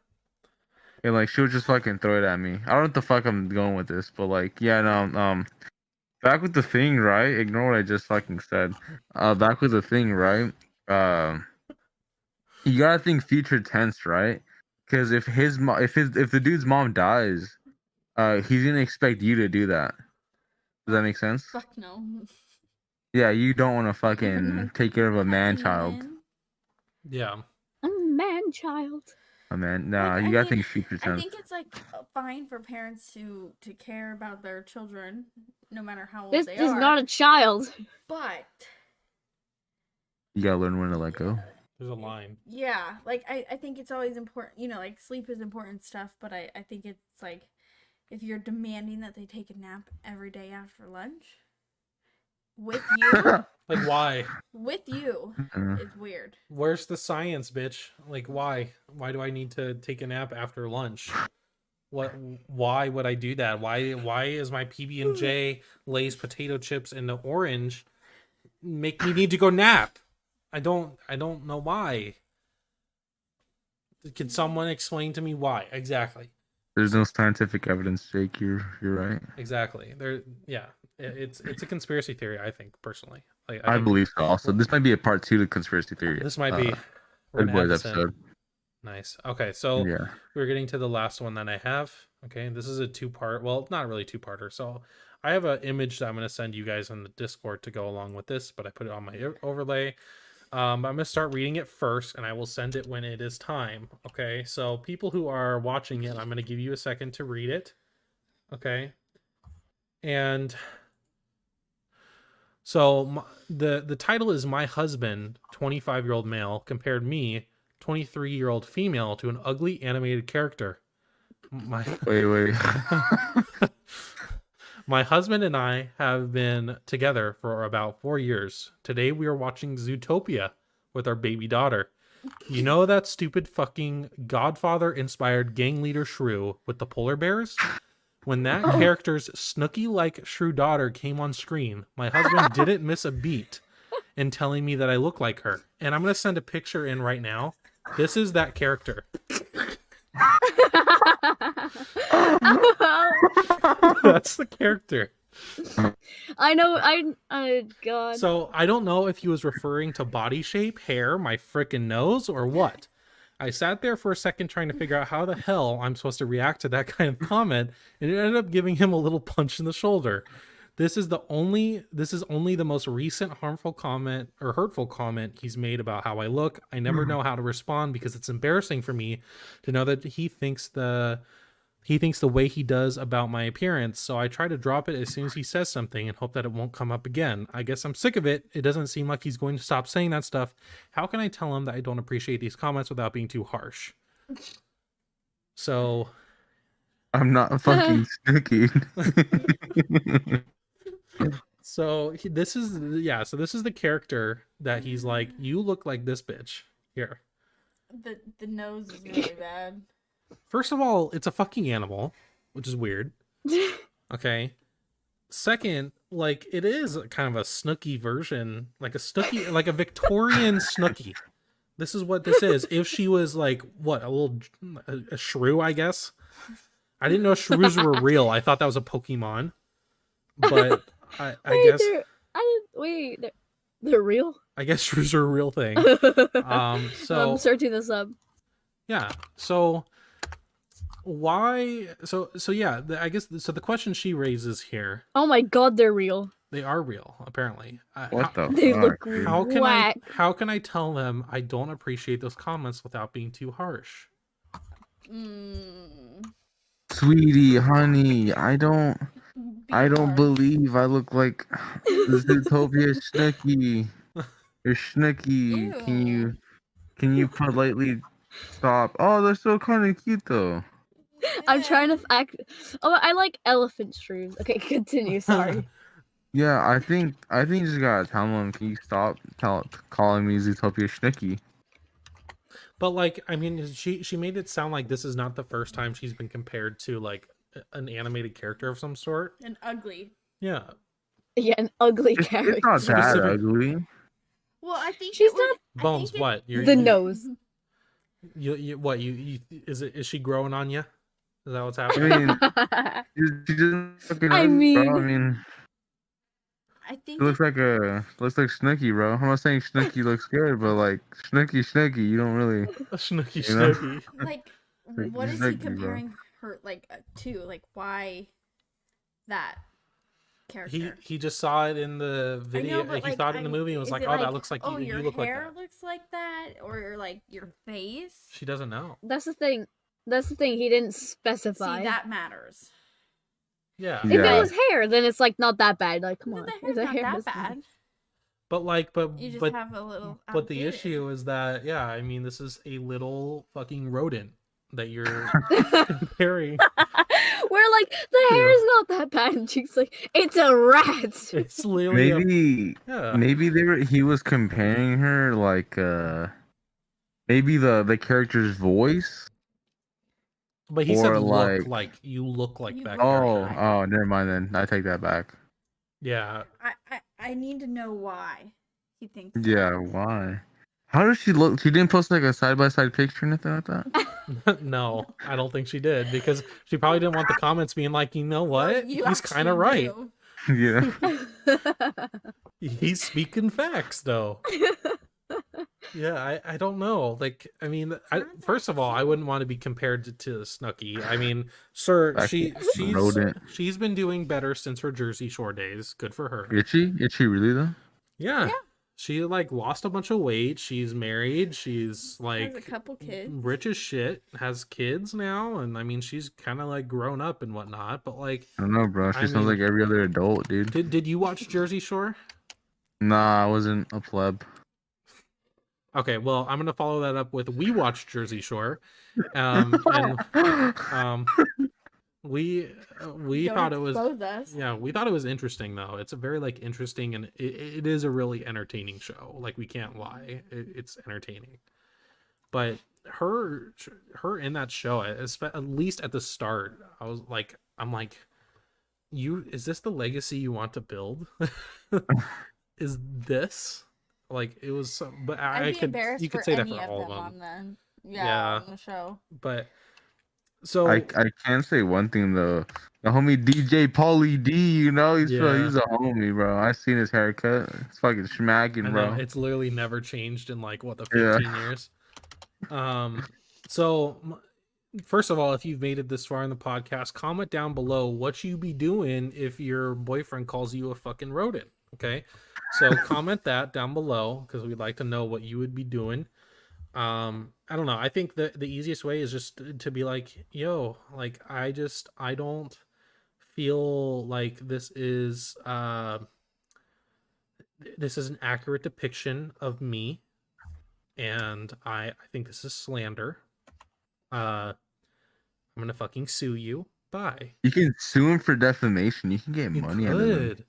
And like she would just fucking throw it at me. I don't know what the fuck I'm going with this, but like yeah, no, back with the thing, right? Ignore what I just fucking said. Back with the thing, right? You gotta think future tense, right? Because if if the dude's mom dies, he's gonna expect you to do that. Does that make sense? Fuck no. Yeah, you don't want to fucking take care of a man child. Yeah. A man child. A man, nah, Like, you I gotta mean, think future I tense. think it's like fine for parents to care about their children, no matter how old This they is are. not a child. But You gotta learn when to let go. There's a line. yeah, like I think it's always important. You know, like sleep is important stuff. But I think it's like if you're demanding that they take a nap every day after lunch with you, Like why? it's weird. Where's the science, bitch? Like why? Why do I need to take a nap after lunch? What? Why would I do that? Why is my PB&J Lay's potato chips in the orange make me need to go nap? I don't know why. Can someone explain to me why? Exactly. There's no scientific evidence, Jake. You're right. Exactly. It's a conspiracy theory, I think, personally. Like I think believe so. Also, this might be a part 2 to conspiracy theory. this might be Good Boys episode. Nice. Okay, so Yeah. we're getting to the last one that I have. Okay, this is a 2-part. Well, not really 2-parter. So I have an image that I'm going to send you guys on the Discord to go along with this, but I put it on my overlay. I'm going to start reading it first, and I will send it when it is time. Okay, so people who are watching it, I'm going to give you a second to read it. Okay, and so the title is "My Husband, 25-year-old male, compared me, 23-year-old female, to an ugly animated character." Wait. My husband and I have been together for about 4 years. Today we are watching Zootopia with our baby daughter. You know that stupid fucking Godfather-inspired gang leader shrew with the polar bears? When that character's Snooki-like shrew daughter came on screen, my husband didn't miss a beat in telling me that I look like her. And I'm going to send a picture in right now. This is that character. That's the character. I know. God. So I don't know if he was referring to body shape, hair, my frickin' nose, or what. I sat there for a second trying to figure out how the hell I'm supposed to react to that kind of comment, and it ended up giving him a little punch in the shoulder. This is only the most recent harmful comment or hurtful comment he's made about how I look. I never know how to respond because it's embarrassing for me to know that he thinks the way he does about my appearance. So I try to drop it as soon as he says something and hope that it won't come up again. I guess I'm sick of it. It doesn't seem like he's going to stop saying that stuff. How can I tell him that I don't appreciate these comments without being too harsh? So I'm not fucking Snooki. So this is the character that he's like, you look like this bitch. Here. The nose is really bad. First of all, it's a fucking animal, which is weird. Okay. Second, like, it is kind of a Snooki version, like a Victorian Snooki. This is what this is. If she was like, what, a shrew, I guess. I didn't know shrews were real. I thought that was a Pokemon. But I guess they're real. I guess shrews are a real thing. So I'm searching this up. Yeah. So why? So yeah. I guess so. The question she raises here. Oh my God, they're real. They are real, apparently. What the? They look whack. How can I tell them I don't appreciate those comments without being too harsh? Sweetie, honey, I don't believe I look like the Zootopia Snooki. You're Snooki. Can you politely stop? Oh, they're so kind of cute though. I'm trying to act. Oh, I like elephant shrews. Okay, continue. Sorry. Yeah, I think you just gotta tell them. Can you stop calling me Zootopia Snooki? But like, I mean, she made it sound like this is not the first time she's been compared to like an animated character of some sort. An ugly. Yeah. Yeah, an ugly character. It's not that ugly. Well, I think she's not. Bones, what? The nose. Is she growing on you? Is that what's happening? She doesn't fucking. I mean, bro. I mean. I think It looks like Snooki, bro. I'm not saying Snooki looks good, but like Snooki, you don't really. A Snooki. Like, what is he comparing her like to? Like, why that character? He just saw it in the video. Know, he saw it in the movie and was like, "Oh, that looks like you. Your you look like hair that." looks like that, or like your face. She doesn't know. That's the thing. He didn't specify. See, that matters. Yeah. If it was hair, then it's like not that bad. Like, come on, the hair's not that bad. But you just have a little. But the issue is that I mean, this is a little fucking rodent that you're comparing. We're like, the hair is not that bad, and she's like, it's a rat. It's literally maybe he was comparing her like maybe the character's voice. But he or said like, you look like You that look like character. that. oh, never mind then. I take that back. Yeah. I need to know why he thinks that. Yeah, why? How does she look? She didn't post like a side by side picture or anything like that. No, I don't think she did because she probably didn't want the comments being like, you know Well, what? you He's kind of actually right. do. Yeah. He's speaking facts though. Yeah, I don't know. Like, I mean, first of all, I wouldn't want to be compared to Snooki. I mean, sir, she's been doing better since her Jersey Shore days. Good for her. Is she? Is she really though? Yeah. Yeah. She like lost a bunch of weight. She's married. She's Has a like couple kids. rich as shit. Has kids now, and I mean, she's kind of like grown up and whatnot. But like, I don't know, bro. She I sounds mean, like every other adult, dude. did you watch Jersey Shore? Nah, I wasn't a pleb. Okay, well, I'm gonna follow that up with we watched Jersey Shore, and we Don't thought it was expose us. yeah, we thought it was interesting though. It's a very like interesting and it is a really entertaining show. Like we can't lie, it's entertaining. But her in that show, at least at the start, I'm like, is this the legacy you want to build? Is this? Like it was, but I'd be embarrassed you could for say that any for of all them of them. on the Yeah. on the show. But so I can say one thing though. The homie DJ Pauly D, you know, he's a homie, bro. I seen his haircut. It's fucking smacking, I bro. know, it's literally never changed in like what the Yeah. 15 years. So first of all, if you've made it this far in the podcast, comment down below what you be doing if your boyfriend calls you a fucking rodent. Okay, so comment that down below because we'd like to know what you would be doing. I don't know. I think the easiest way is just to be like, yo, like I don't feel like this is an accurate depiction of me, and I think this is slander. I'm gonna fucking sue you. Bye. You can sue him for defamation. You can get money out of him.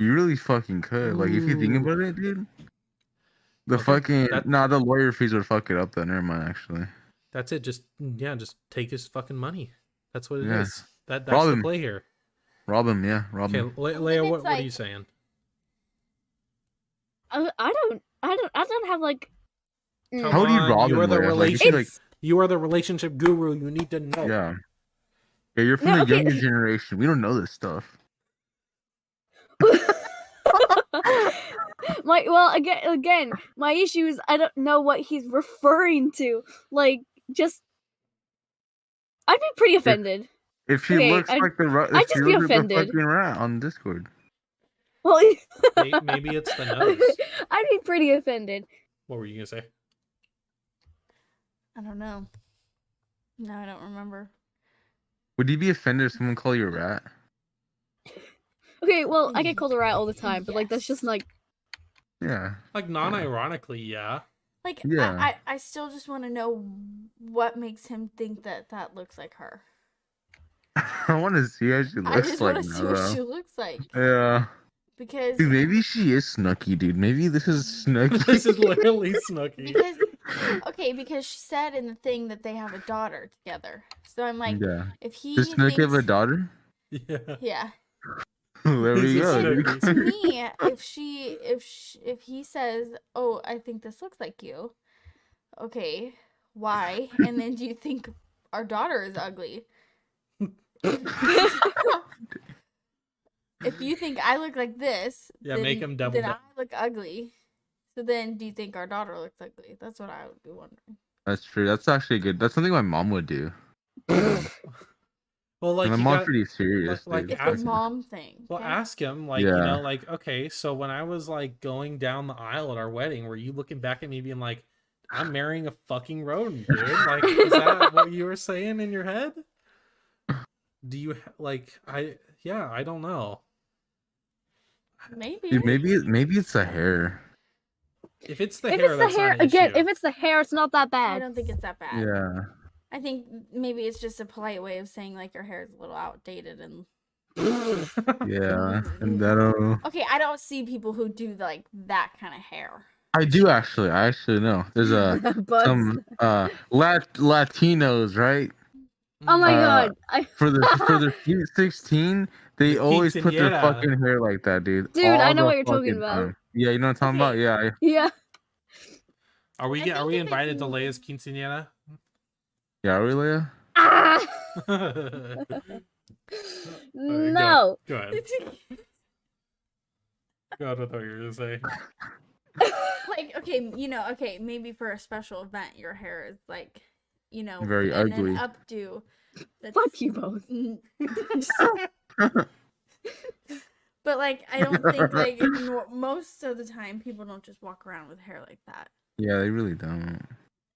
You really fucking could. Like if you think Ooh. about it, dude. The Okay, fucking the lawyer fees would fuck it up though. Never mind, actually. That's it. Just take his fucking money. That's what it Yeah. is. That's Rob the him. play here. Rob him, yeah. Rob Okay, him. Leia, what are you like- saying? I don't have like. Come How do you on, rob you him? are the Leia? Like, relationship. like, You are the relationship guru. You need to know. yeah. Yeah, you're from No, the okay. younger generation. We don't know this stuff. Again, my issue is I don't know what he's referring to. Like, just I'd be pretty offended. If she Okay, looks like the I'd just be offended. fucking rat on Discord. Well, Maybe it's the nose. I'd be pretty offended. What were you gonna say? I don't know. No, I don't remember. Would you be offended if someone called you a rat? Okay, well, I get called a rat all the time, but like that's just like Yeah. Like non-ironically, yeah. Like, Yeah. I still just want to know what makes him think that looks like her. I want to see how she I looks just like want to now, see what bro. she looks like. Yeah. Because Dude, maybe she is Snooki, dude. Maybe this is Snooki. This is literally Snooki. because she said in the thing that they have a daughter together. So I'm like, yeah. if he Does Snooki have a thinks- daughter? Yeah. Yeah. There we This is go. Snooki. dude. To me, if he says, "Oh, I think this looks like you," okay, why? And then do you think our daughter is ugly? If you think I look like this, Yeah, then, make him double Then down. I look ugly. So then, do you think our daughter looks ugly? That's what I would be wondering. That's true. That's actually good. That's something my mom would do. Well, like My you mom's got, pretty serious, like, dude. It's ask- a mom thing. well, okay? ask him, like, you Yeah. know, like, okay, so when I was like going down the aisle at our wedding, were you looking back at me being like, I'm marrying a fucking rodent, dude? Like, is that what you were saying in your head? Do you like? I don't know. Maybe. Dude, maybe it's the hair. If it's the if hair, it's the that's hair not an again. issue. If it's the hair, it's not that I bad. don't think it's that bad. Yeah. I think maybe it's just a polite way of saying like your hair is a little outdated and. Yeah. And that'll. Okay, I don't see people who do like that kind of hair. I do actually. I actually know. There's Buzz. some Latinos, right? Oh my Uh, god. for the Sweet 16, they The always put their quinceañera. fucking hair like that, dude. Dude, All I know the what you're talking fucking about. time. Yeah, you know what I'm talking about? Okay. Yeah. Yeah. Are I we think if invited to you- Leia's quinceañera? Yeah, are we, Leia? Ah! No. No. Go ahead. Go ahead with what you were gonna say. Like, okay, okay, maybe for a special event, your hair is like, Very and ugly. an updo. That's... Fuck you both. But like, I don't think like most of the time people don't just walk around with hair like that. Yeah, they really don't.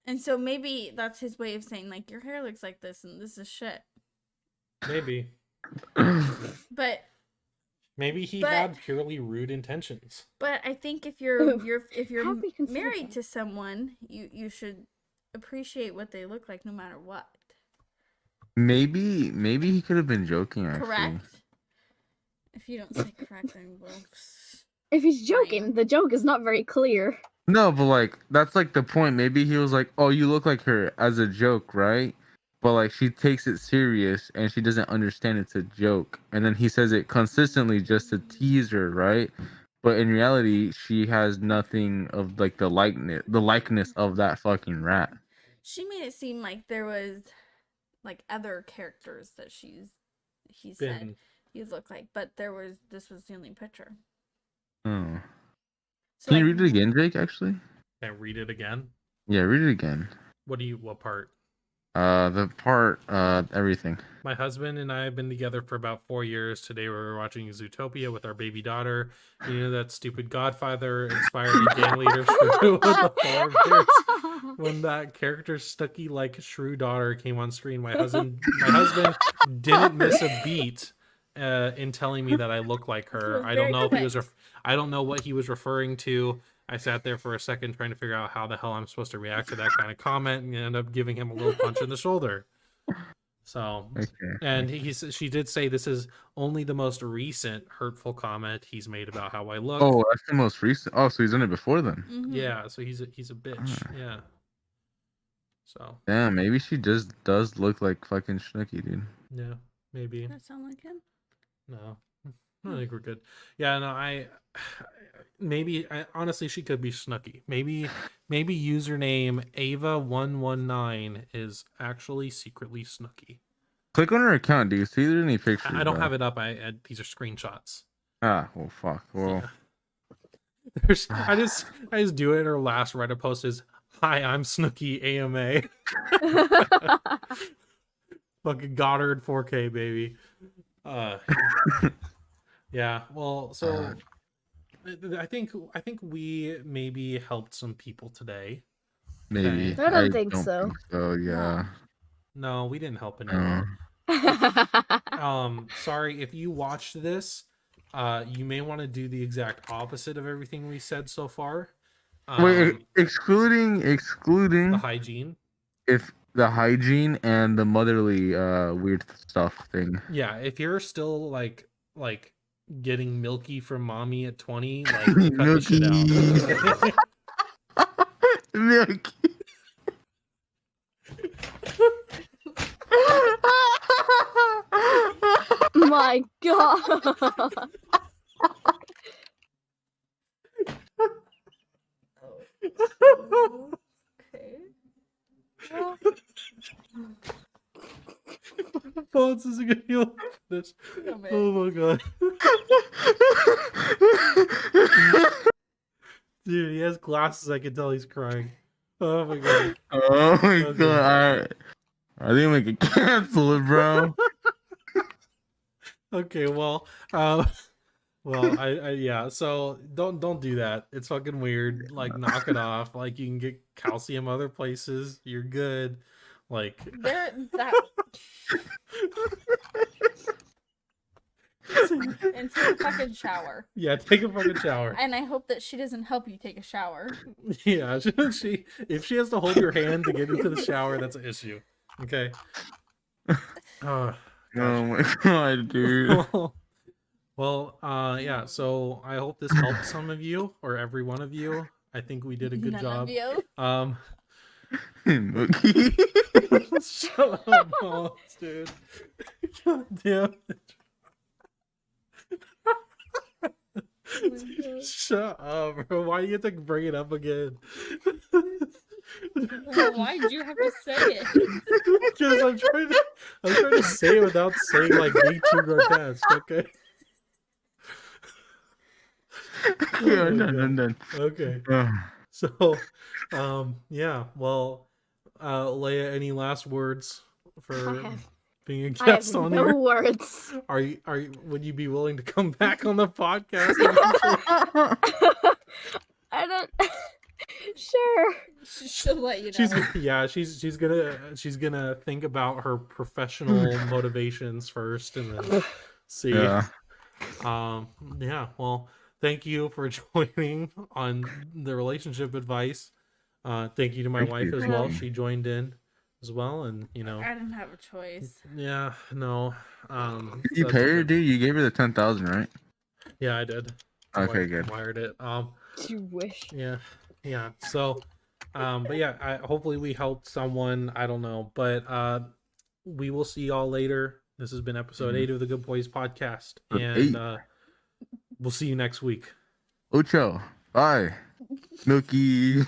And so maybe that's his way of saying like your hair looks like this and this is shit. Maybe. But Maybe he had purely rude intentions. But I think if you're Have we considered married that? to someone, you should appreciate what they look like no matter what. Maybe he could have been joking, actually. Correct? If you don't say correct, then we'll... If he's joking, the joke is not very clear. No, but like that's like the point. Maybe he was like, "Oh, you look like her," as a joke, right? But like she takes it serious and she doesn't understand it's a joke. And then he says it consistently just to tease her, right? But in reality, she has nothing of like the likeness of that fucking rat. She made it seem like there was like other characters that he said Been. you look like, but this was the only picture. Oh. So Can you like, read it again, Jake, actually? Can I read it again? Yeah, read it again. What part? The part, everything. My husband and I have been together for about 4 years. Today we were watching Zootopia with our baby daughter. You know that stupid Godfather inspired a gang leader Shrew with the polar bears. When that character Stucky like Shrew daughter came on screen, my husband didn't miss a beat in telling me that I look like her. I don't know if he was I don't know what he was referring to. I sat there for a second trying to figure out how the hell I'm supposed to react to that kind of comment, and ended up giving him a little punch in the shoulder. So, Okay. and she did say this is only the most recent hurtful comment he's made about how I look. Oh, that's the most recent. Oh, so he's done it before then. mhm. Yeah, so he's a bitch. Yeah. So. Damn, maybe she just does look like fucking Snooki, dude. Yeah, maybe. Does that sound like him? No, I think we're good. Yeah, no, maybe honestly she could be Snooki. Maybe username Ava119 is actually secretly Snooki. Click on her account. Do you see there any pictures? I don't have it up. These are screenshots. Ah, well, fuck. Well, Yeah. I just do it. Her last Reddit post is, "Hi, I'm Snooki AMA." Fucking Goddard 4K, baby. Yeah. Well, so I think we maybe helped some people today. maybe. I don't think so. Yeah. No, we didn't help anyone. Sorry if you watched this. You may want to do the exact opposite of everything we said so far. Wait, excluding the hygiene. If the hygiene and the motherly weird stuff thing. Yeah, if you're still like getting milky from mommy at 20, like cut the shit out. Milky. My god. Okay. Bones isn't gonna heal this. Oh my god. Dude, he has glasses. I can tell he's crying. Oh my god. Oh my Okay. god. Alright. I think we can cancel it, bro. Okay, well, yeah. So don't do that. It's fucking weird. Like, knock it off. Like, you can get calcium other places. You're good. Like, And take a fucking shower. yeah, take a fucking shower. And I hope that she doesn't help you take a shower. Yeah, if she has to hold your hand to get into the shower, that's an issue. Okay. Oh my god, dude. Well, yeah. So I hope this helped some of you or every one of you. I think we did a good None job. of you. Mookie. Shut up, Bones, dude. God damn it. Oh my God. Shut up, bro. Why do you have to bring it up again? Why'd you have to say it? Because I'm trying to say it without saying like being too grotesque, okay? Yeah, Oh my done. God. Okay. So, yeah. Well, Leia, any last words for have- being a I have guest on no here? words. Are you? Would you be willing to come back on the podcast eventually? I don't. Sure. She'll let you know. She's gonna think about her professional motivations first, and then see. Yeah. Yeah. Well, thank you for joining on the relationship advice. Thank you to my Thank wife you, as thank well. you. She joined in as well, and I didn't have a choice. yeah, no. Did you So pay that's her, okay. dude? You gave her the 10,000, right? Yeah, I did. Okay, good. Wired it. You wish. Yeah. So, but yeah, hopefully we helped someone. I don't know, but we will see y'all later. This has been episode 8 of the Good Boys podcast, and 8. we'll see you next week. Ocho. Bye. Milky.